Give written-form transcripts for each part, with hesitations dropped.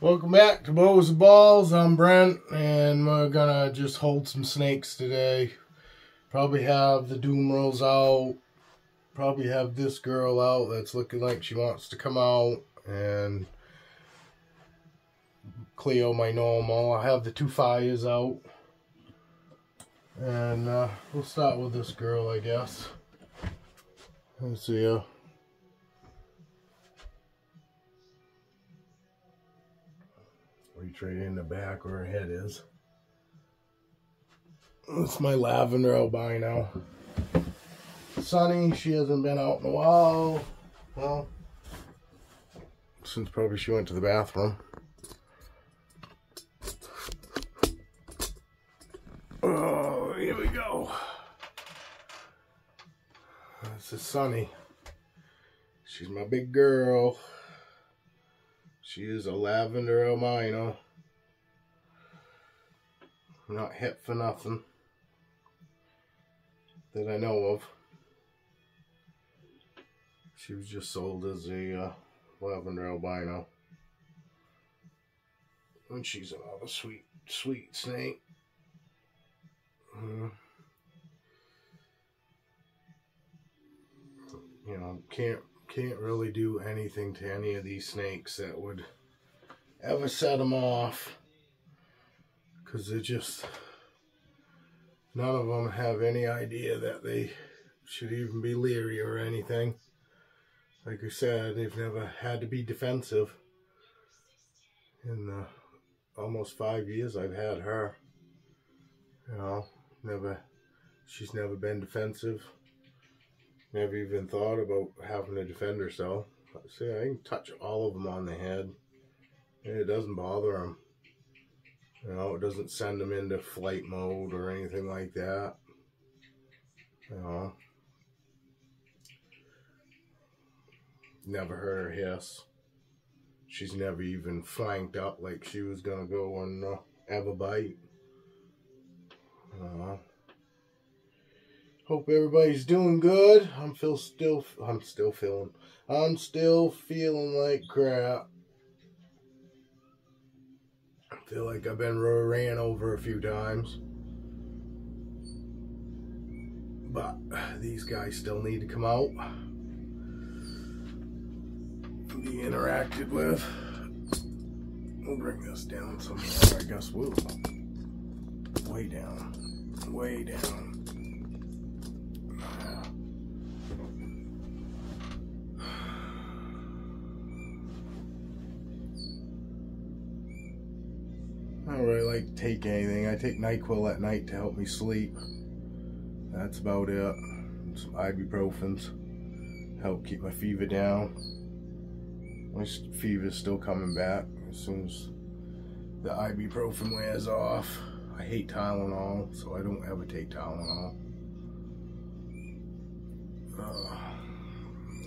Welcome back to Bows and Balls. I'm Brent, and we're gonna just hold some snakes today. Probably have the Dumerils out. Probably have this girl out that's looking like she wants to come out. And Cleo, my normal. I have the two fires out. And we'll start with this girl, I guess. Let's see. Reach right in the back where her head is. That's my lavender albino. Sunny, she hasn't been out in a while. Well, since probably she went to the bathroom. Oh, here we go. This is Sunny. She's my big girl. She is a lavender albino. Not hit for nothing that I know of. She was just sold as a lavender albino. And she's another sweet, sweet snake. You know, can't really do anything to any of these snakes that would ever set them off, because they're just, none of them have any idea that they should even be leery or anything. Like I said, they've never had to be defensive. In the almost 5 years I've had her, you know, she's never been defensive. Never even thought about having to defend herself. See, I can touch all of them on the head, and it doesn't bother them. You know, it doesn't send them into flight mode or anything like that. You know, never heard her hiss. She's never even flanked up like she was gonna go and have a bite. Hope everybody's doing good. I'm still feeling like crap. I feel like I've been ran over a few times. But these guys still need to come out, be interacted with. We'll bring this down some more, I guess. We'll way down, way down. I don't really like to take anything. I take NyQuil at night to help me sleep. That's about it. Some ibuprofens help keep my fever down. My fever's still coming back as soon as the ibuprofen wears off. I hate Tylenol, so I don't ever take Tylenol.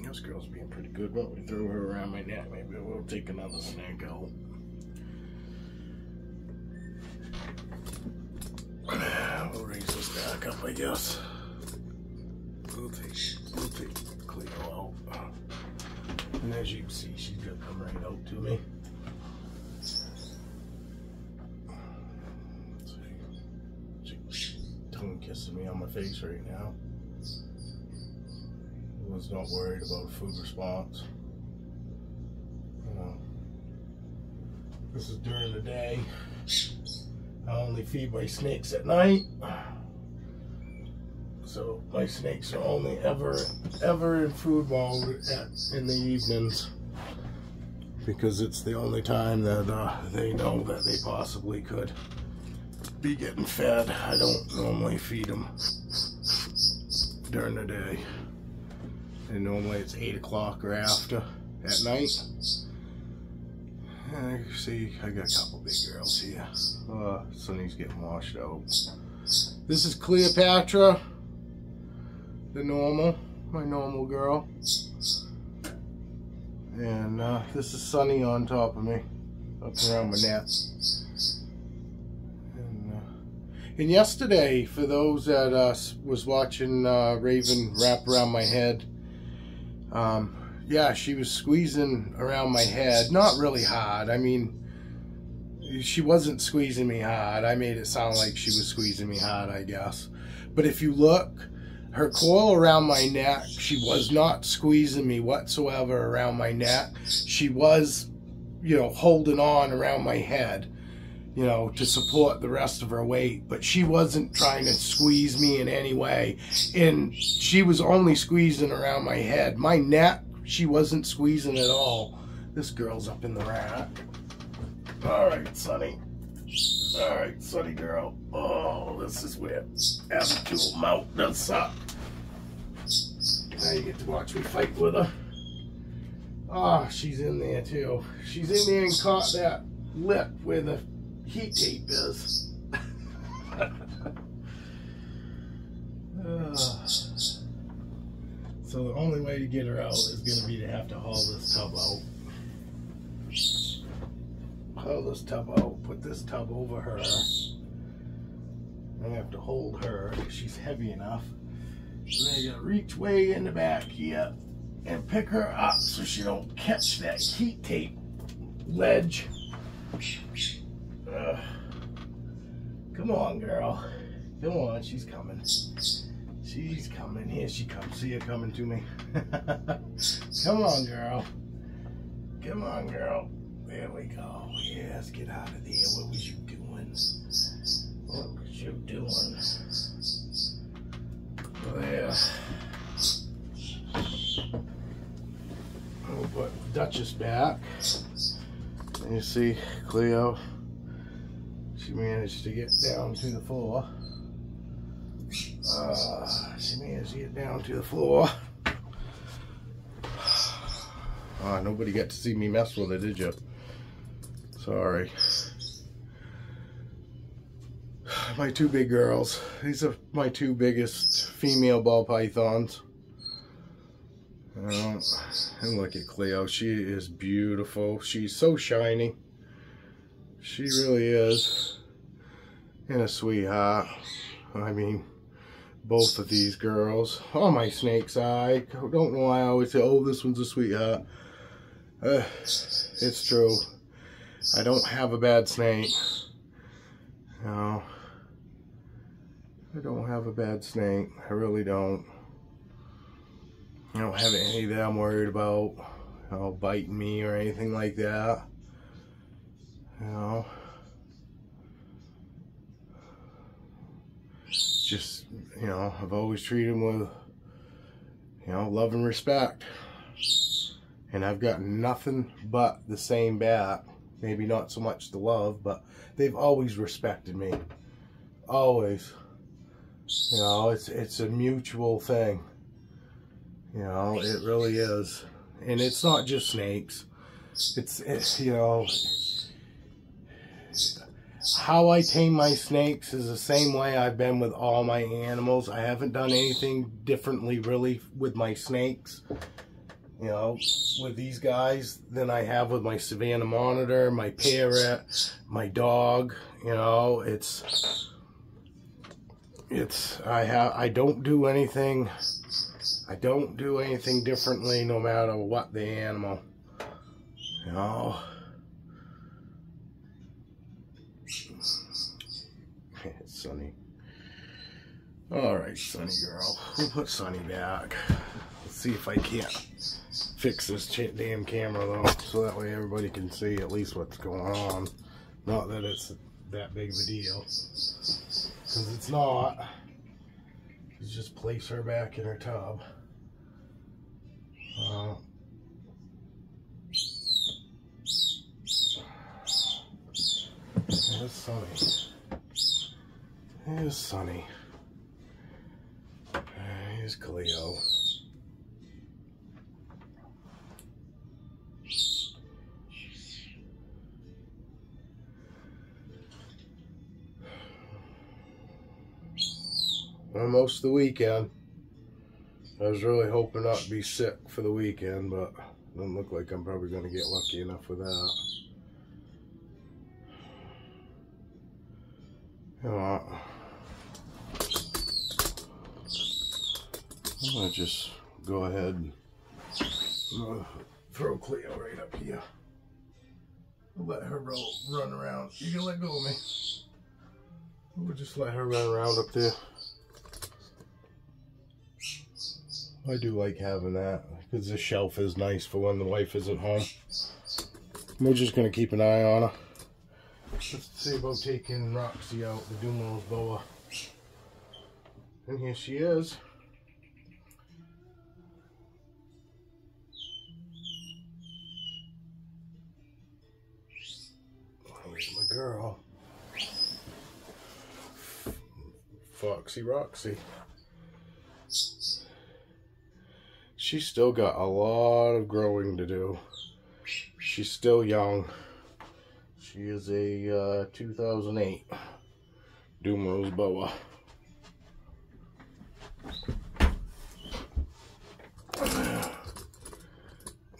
This girl's being pretty good. Why don't we throw her around my neck? Maybe we'll take another snake out. We'll raise this back up, I guess. We'll take Cleo out. And as you can see, she's gonna come right out to me. She's tongue kissing me on my face right now. I was not worried about a food response. This is during the day. I only feed my snakes at night, so my snakes are only ever in food mode in the evenings, because it's the only time that they know that they possibly could be getting fed. I don't normally feed them during the day, and normally it's 8 o'clock or after at night. And you see, I got a couple big girls here. Sunny's getting washed out. This is Cleopatra, my normal girl. And this is Sunny on top of me, up around my neck. And yesterday, for those that was watching Raven wrap around my head, yeah, she was squeezing around my head. Not really hard. I mean, she wasn't squeezing me hard. I made it sound like she was squeezing me hard, I guess. But if you look, her coil around my neck, she was not squeezing me whatsoever around my neck. She was, you know, holding on around my head, you know, to support the rest of her weight. But she wasn't trying to squeeze me in any way. And she was only squeezing around my head. My neck, she wasn't squeezing at all. This girl's up in the rack. All right, Sonny. All right, Sonny girl. Oh, this is weird. Having to them out does suck. Now you get to watch me fight with her. Oh, she's in there too. She's in there and caught that lip where the heat tape is. So the only way to get her out is going to be to have to haul this tub out. Haul this tub out, put this tub over her. I have to hold her. She's heavy enough. So I gotta reach way in the back here and pick her up so she don't catch that heat tape ledge. Come on, girl. Come on, she's coming. She's coming. Here she comes. See her coming to me. Come on, girl. Come on, girl. There we go. Yes, get out of there. What was you doing? What was you doing? There. We'll put Duchess back. And you see Cleo. She managed to get down to the floor. She managed to get down to the floor. Nobody got to see me mess with it, did you? Sorry. My two big girls. These are my two biggest female ball pythons. And look at Cleo. She is beautiful. She's so shiny. She really is. And a sweetheart. I mean, both of these girls. All my snakes, I don't know why I always say, oh, this one's a sweetheart. It's true. I don't have a bad snake. No. I don't have a bad snake. I really don't. I don't have any that I'm worried about, you know, biting me or anything like that. You know. Just, you know, I've always treated them with, you know, love and respect. And I've got nothing but the same back. Maybe not so much the love, but they've always respected me. Always. You know, it's a mutual thing. You know, it really is. And it's not just snakes. It's you know, how I tame my snakes is the same way I've been with all my animals. I haven't done anything differently really with my snakes, you know, with these guys than I have with my Savannah monitor, my parrot, my dog. You know, I don't do anything. I don't do anything differently no matter what the animal. You know. It's Sunny. Alright, Sunny girl. We'll put Sunny back. Let's see if I can't fix this damn camera though, so that way everybody can see at least what's going on. Not that it's that big of a deal. Because it's not. You just place her back in her tub. There's Sunny. There's Sunny. Here's Cleo. Almost the weekend. I was really hoping not to be sick for the weekend, but it doesn't look like I'm probably going to get lucky enough with that. You know, I'm going to just go ahead and throw Cleo right up here. We'll let her run around. You can let go of me. We'll just let her run around up there. I do like having that because the shelf is nice for when the wife isn't home. We're just going to keep an eye on her. Let's see about taking Roxy out, the Dumerils boa. And here she is. Here's my girl. Foxy Roxy. She's still got a lot of growing to do. She's still young. She is a 2008 Dumerils boa.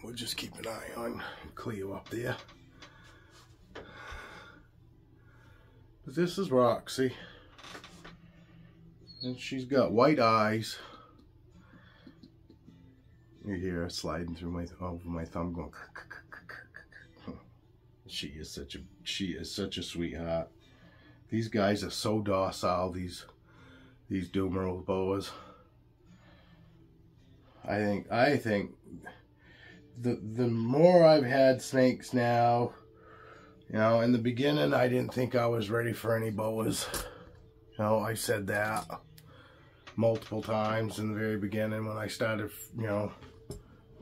We'll just keep an eye on Cleo up there. But this is Roxy. And she's got white eyes. You hear her sliding through over my thumb going. She is such a sweetheart. These guys are so docile, these Dumerils boas. I think the more I've had snakes now, you know, in the beginning I didn't think I was ready for any boas. You know, I said that multiple times in the very beginning when I started, you know,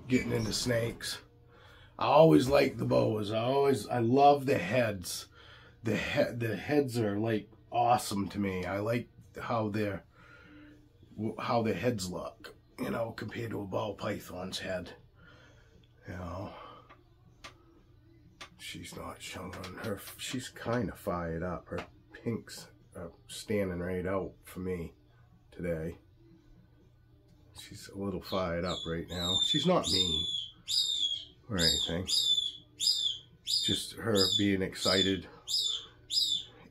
getting into snakes. I always liked the boas. I love the heads. The heads are like awesome to me. I like how the heads look, you know, compared to a ball python's head. You know, she's not showing her. She's kind of fired up. Her pinks are standing right out for me today. She's a little fired up right now. She's not mean or anything. Just her being excited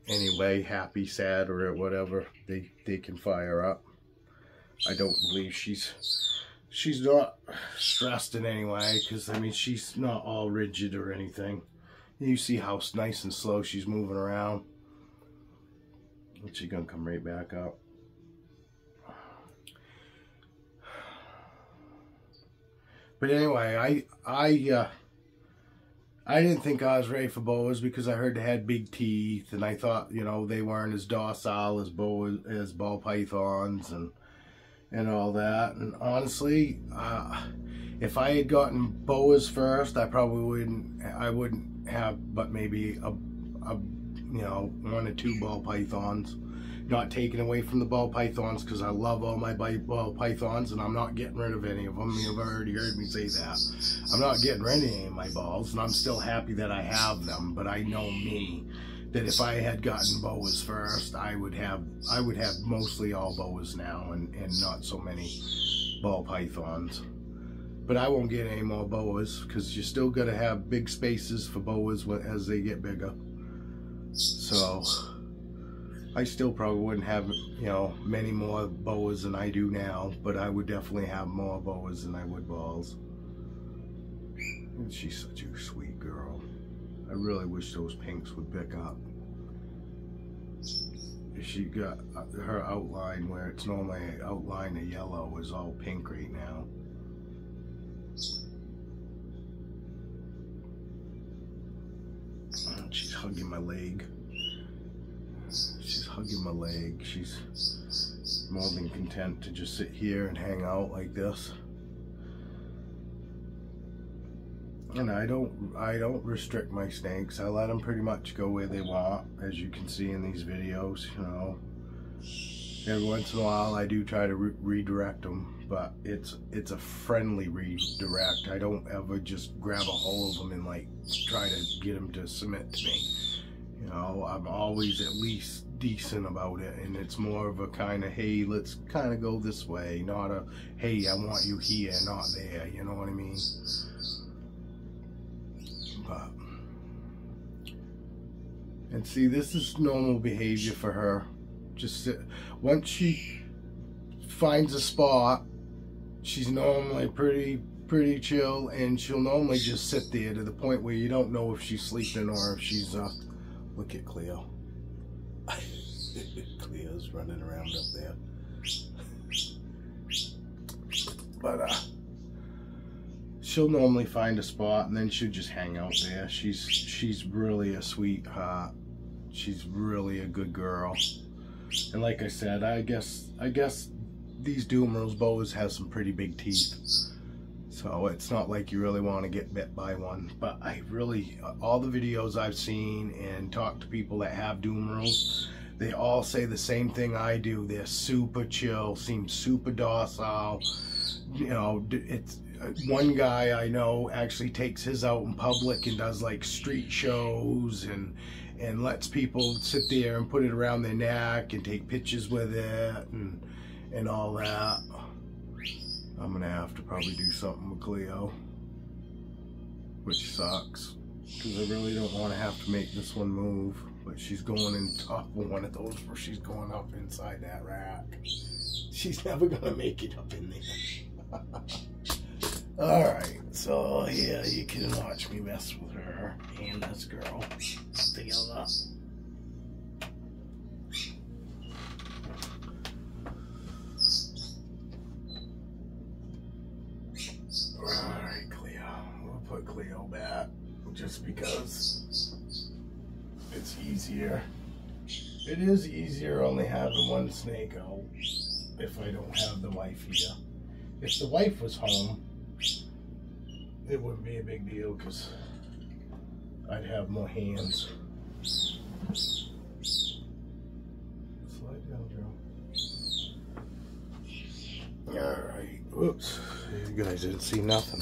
anyway, happy, sad, or whatever. They can fire up. I don't believe she's not stressed in any way, because I mean she's not all rigid or anything. You see how nice and slow she's moving around. And she's gonna come right back up. But anyway, I didn't think I was ready for boas because I heard they had big teeth, and I thought, you know, they weren't as docile as ball pythons and all that. And honestly, if I had gotten boas first, I wouldn't have but maybe a you know, 1 or 2 ball pythons. Not taking away from the ball pythons, because I love all my ball pythons and I'm not getting rid of any of them. You've already heard me say that. I'm not getting rid of any of my balls, and I'm still happy that I have them. But I know me, that if I had gotten boas first, I would have mostly all boas now and not so many ball pythons. But I won't get any more boas, because you still got to have big spaces for boas as they get bigger. So I still probably wouldn't have, you know, many more boas than I do now, but I would definitely have more boas than I would balls. And she's such a sweet girl. I really wish those pinks would pick up. She got her outline where it's normally an outline of yellow is all pink right now. She's hugging my leg. She's hugging my leg. She's more than content to just sit here and hang out like this. And I don't restrict my snakes. I let them pretty much go where they want, as you can see in these videos. You know, every once in a while I do try to redirect them, but it's a friendly redirect. I don't ever just grab a hold of them and like try to get them to submit to me. You know, I'm always at least decent about it, and it's more of a kind of, hey, let's kind of go this way, not a, hey, I want you here, not there. You know what I mean? But, and see, this is normal behavior for her. Just once she finds a spot, she's normally pretty pretty chill, and she'll normally just sit there to the point where you don't know if she's sleeping or if she's look at Cleo. Cleo's running around up there. But she'll normally find a spot and then she'll just hang out there. She's really a sweetheart. She's really a good girl. And like I said, I guess these Dumerils boas have some pretty big teeth. So it's not like you really want to get bit by one. But I really, all the videos I've seen and talked to people that have Dumerils, they all say the same thing I do. They're super chill, seem super docile. You know, it's one guy I know actually takes his out in public and does like street shows and lets people sit there and put it around their neck and take pictures with it and all that. I'm gonna have to probably do something with Cleo, which sucks because I really don't want to have to make this one move. But she's going in top of one of those where she's going up inside that rack. She's never gonna make it up in there. Alright, so yeah, you can watch me mess with her and this girl together. Alright, Cleo. We'll put Cleo back just because it's easier. It is easier only having one snake out if I don't have the wife here. If the wife was home, it wouldn't be a big deal because I'd have more hands. Slide down, Joe. Alright, whoops. You guys didn't see nothing.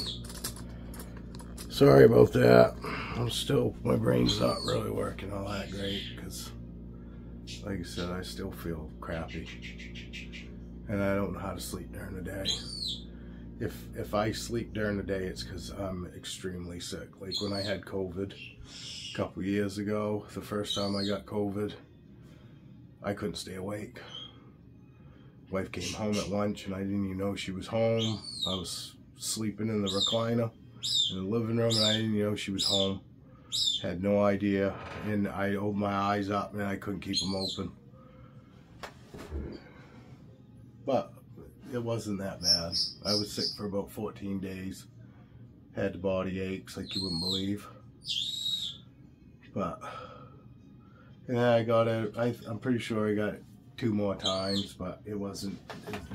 Sorry about that. My brain's not really working all that great because, like I said, I still feel crappy. And I don't know how to sleep during the day. If I sleep during the day, it's because I'm extremely sick. Like when I had COVID a couple years ago, the first time I got COVID, I couldn't stay awake. Wife came home at lunch and I didn't even know she was home. I was sleeping in the recliner in the living room and I didn't even know she was home. Had no idea, and I opened my eyes up and I couldn't keep them open. But it wasn't that bad. I was sick for about 14 days. Had the body aches like you wouldn't believe. But yeah, I got it. I'm pretty sure I got it 2 more times, but it wasn't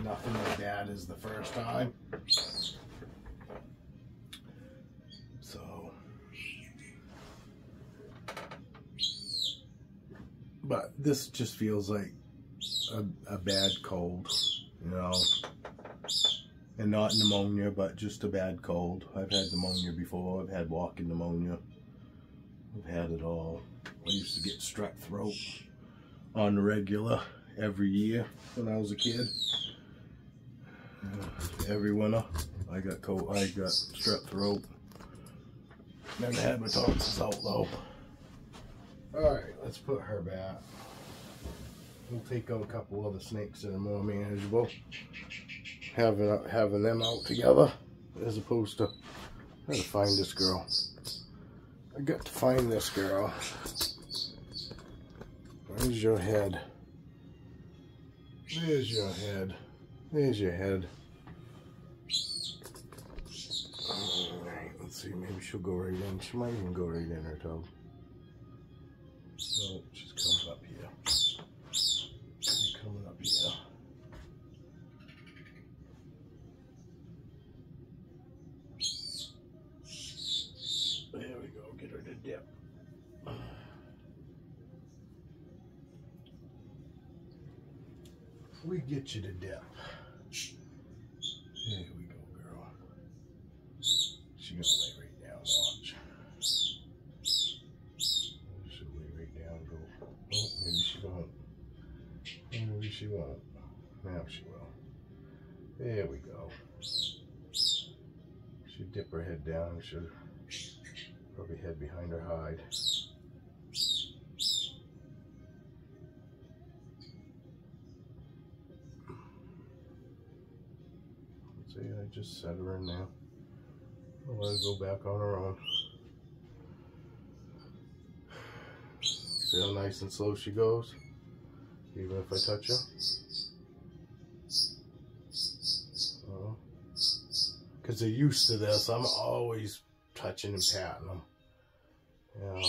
nothing as bad as the first time. So, but this just feels like a bad cold, you know, and not pneumonia, but just a bad cold. I've had pneumonia before. I've had walking pneumonia. I've had it all. I used to get strep throat on the regular every year when I was a kid. Every winter I got strep throat. Never had my tonsils out though. Alright, let's put her back. We'll take out a couple other snakes that are more manageable. Having them out together as opposed to, I gotta find this girl. I got to find this girl. Where's your head? There's your head. There's your head. Alright, let's see. Maybe she'll go right in. She might even go right in her toe. Oh, she's coming up here. She's coming up here. There we go. Get her to dip. We get you to dip. There we go, girl. She's gonna lay right down. Watch. She'll lay right down. Go. Oh, maybe she won't. Maybe she won't. Now she will. There we go. She'll dip her head down. She'll probably head behind her hide. See, I just set her in there. I'll let her go back on her own. See how nice and slow she goes, even if I touch her. Because they're used to this. I'm always touching and patting them. You know,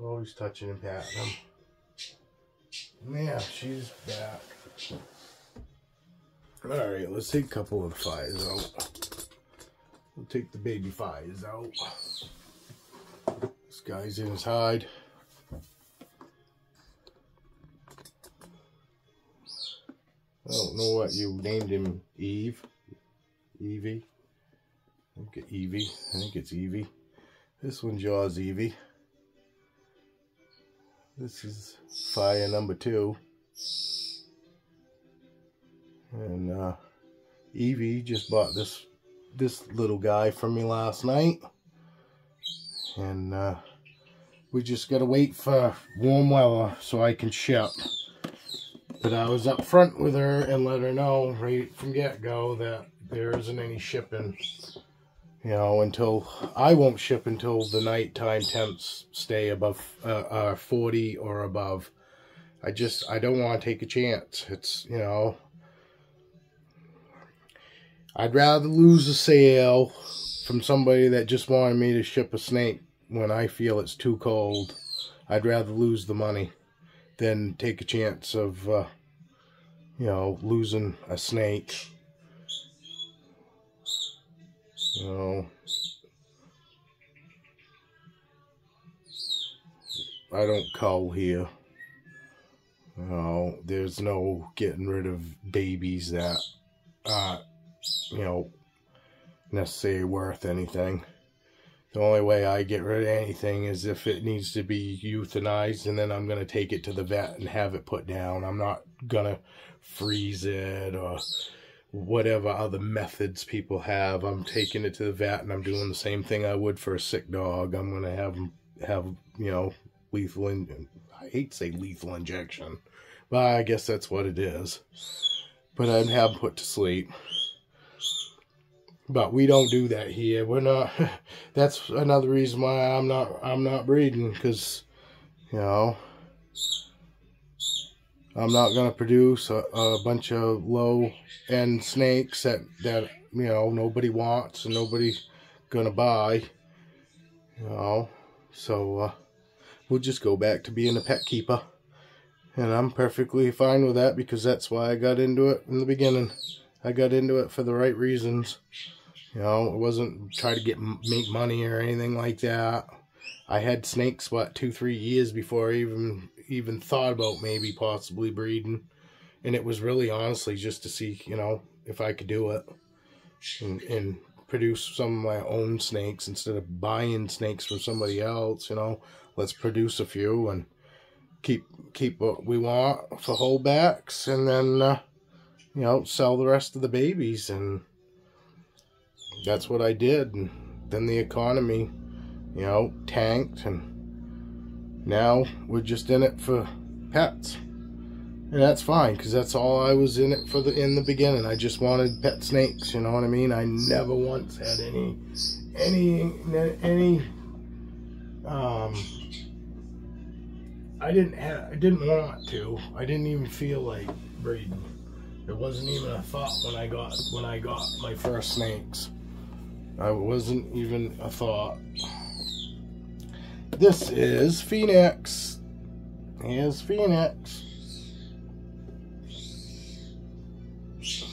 always touching and patting them. And yeah, she's back. Alright, let's take a couple of the fires out. We'll take the baby fires out. This guy's in his hide. I don't know what you named him. Evie. I think Evie. I think it's Evie. This one's yours, Evie. This is fire number 2. And Evie just bought this little guy from me last night. And we just gotta wait for warm weather so I can ship. But I was up front with her and let her know right from get-go that there isn't any shipping, you know, until I won't ship until the nighttime temps stay above 40 or above. I don't want to take a chance. It's, you know, I'd rather lose a sale from somebody that just wanted me to ship a snake when I feel it's too cold. I'd rather lose the money than take a chance of, you know, losing a snake. You know, I don't cull here. You know, there's no getting rid of babies that aren't, you know, necessarily worth anything. The only way I get rid of anything is if it needs to be euthanized, and then I'm going to take it to the vet and have it put down. I'm not going to freeze it or whatever other methods people have. I'm taking it to the vet and I'm doing the same thing I would for a sick dog. I'm going to have, you know, lethal, I hate to say lethal injection, but I guess that's what it is. But I'd have them put to sleep. But we don't do that here. We're not, that's another reason why I'm not breeding, because, you know, I'm not going to produce a bunch of low-end snakes that, you know, nobody wants and nobody's going to buy, you know. So, we'll just go back to being a pet keeper. And I'm perfectly fine with that, because that's why I got into it in the beginning. I got into it for the right reasons. You know, it wasn't try to make money or anything like that. I had snakes, what, 2-3 years before I even thought about maybe possibly breeding. And it was really honestly just to see, you know, if I could do it. And produce some of my own snakes instead of buying snakes from somebody else, you know. Let's produce a few and keep what we want for holdbacks, and then, you know, sell the rest of the babies. And that's what I did. And then the economy, you know, tanked, and now we're just in it for pets. And that's fine, because that's all I was in it for in the beginning. I just wanted pet snakes, you know what I mean? I never once had any I didn't want to. I didn't even feel like breeding. It wasn't even a thought when I got my first snakes. I wasn't even a thought. This is Phoenix. Here's Phoenix.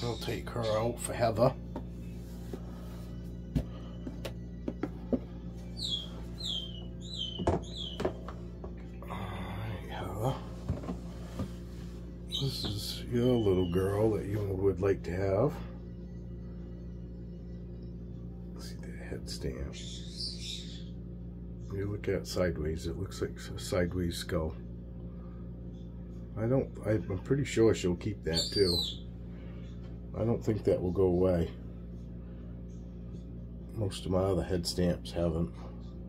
I'll take her out for Heather. Alright, Heather. This is your little girl that you would like to have. See the head stamp. You look at it sideways, it looks like a sideways skull. I'm pretty sure she'll keep that too. I don't think that will go away. Most of my other head stamps haven't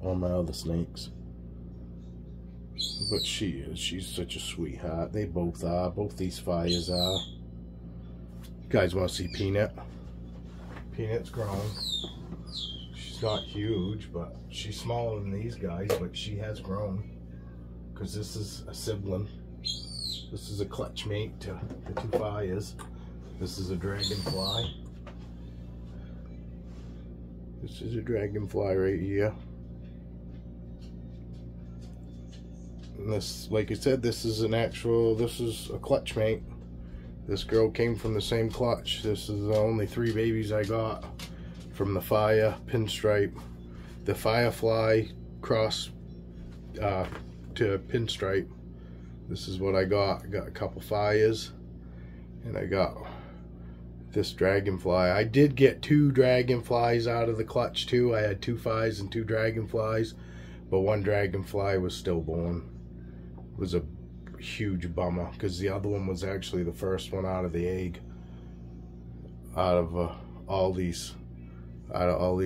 on my other snakes. But she's such a sweetheart. They both are. Both these fires are. You guys want to see Peanut? Peanut's grown. She's not huge, but she's smaller than these guys, but she has grown. Because this is a sibling. This is a clutch mate to the two fires. This is a dragonfly. This is a dragonfly right here. And this, like I said, this is a clutch mate. This girl came from the same clutch. This is the only 3 babies I got from the fire pinstripe. The firefly cross to pinstripe. This is what I got. I got a couple fires, and I got this dragonfly. I did get 2 dragonflies out of the clutch too. I had 2 fires and 2 dragonflies, but 1 dragonfly was stillborn. It was a huge bummer because the other one was actually the first one out of the egg. Out of all these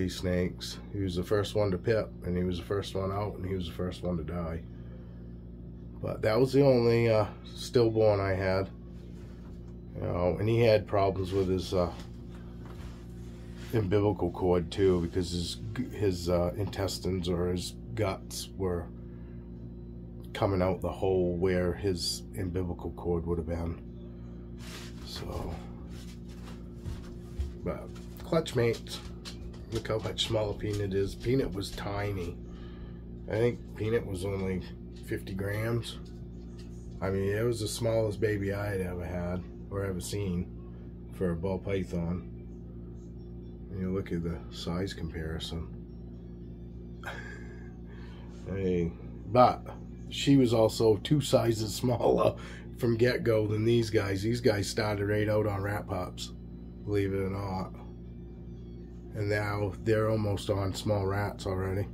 snakes, he was the first one to pip, and he was the first one out, and he was the first one to die. But that was the only stillborn I had. You know, and he had problems with his umbilical cord too, because his intestines or his guts were coming out the hole where his umbilical cord would have been. So, but clutch mates, look how much smaller Peanut is. Peanut was tiny. I think Peanut was only 50 grams. I mean, it was the smallest baby I had ever had or ever seen for a ball python. And you look at the size comparison. Hey, but she was also 2 sizes smaller from get-go than these guys. These guys started right out on rat pups, believe it or not. And now they're almost on small rats already.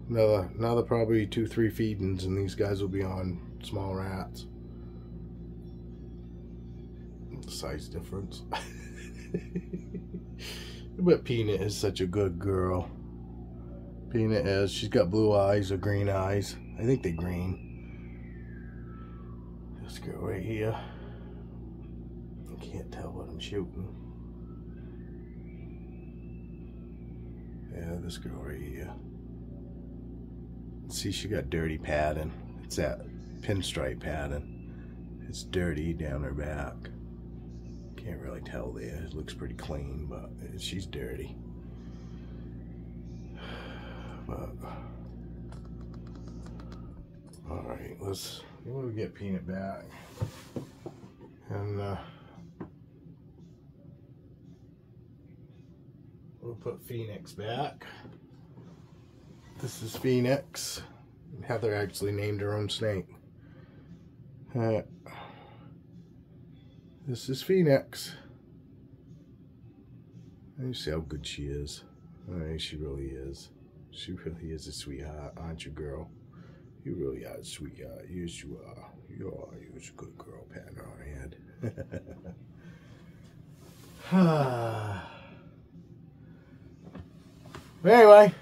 Another probably 2-3 feedings and these guys will be on small rats. The size difference. But Peanut is such a good girl. Peanut is. She's got blue eyes or green eyes. I think they're green. This girl right here. I can't tell what I'm shooting. Yeah, this girl right here. See, she got dirty padding. It's that pinstripe padding. It's dirty down her back. Can't really tell there. It looks pretty clean, but she's dirty. But all right, we'll get Peanut back, and we'll put Phoenix back. This is Phoenix. Heather actually named her own snake. This is Phoenix. And you see how good she is. I mean, she really is. She really is a sweetheart, aren't you, girl? You really are a sweetheart. Yes, you are. You're a good girl, patting her on the head. But anyway,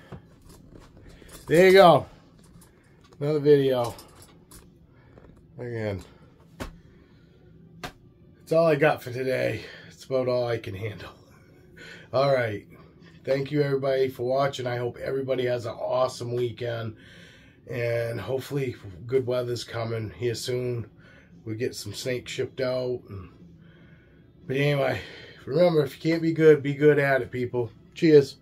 there you go. Another video. Again, that's all I got for today. It's about all I can handle. All right. Thank you, everybody, for watching. I hope everybody has an awesome weekend. And hopefully good weather's coming here soon. We get some snakes shipped out. But anyway, remember, if you can't be good at it, people. Cheers.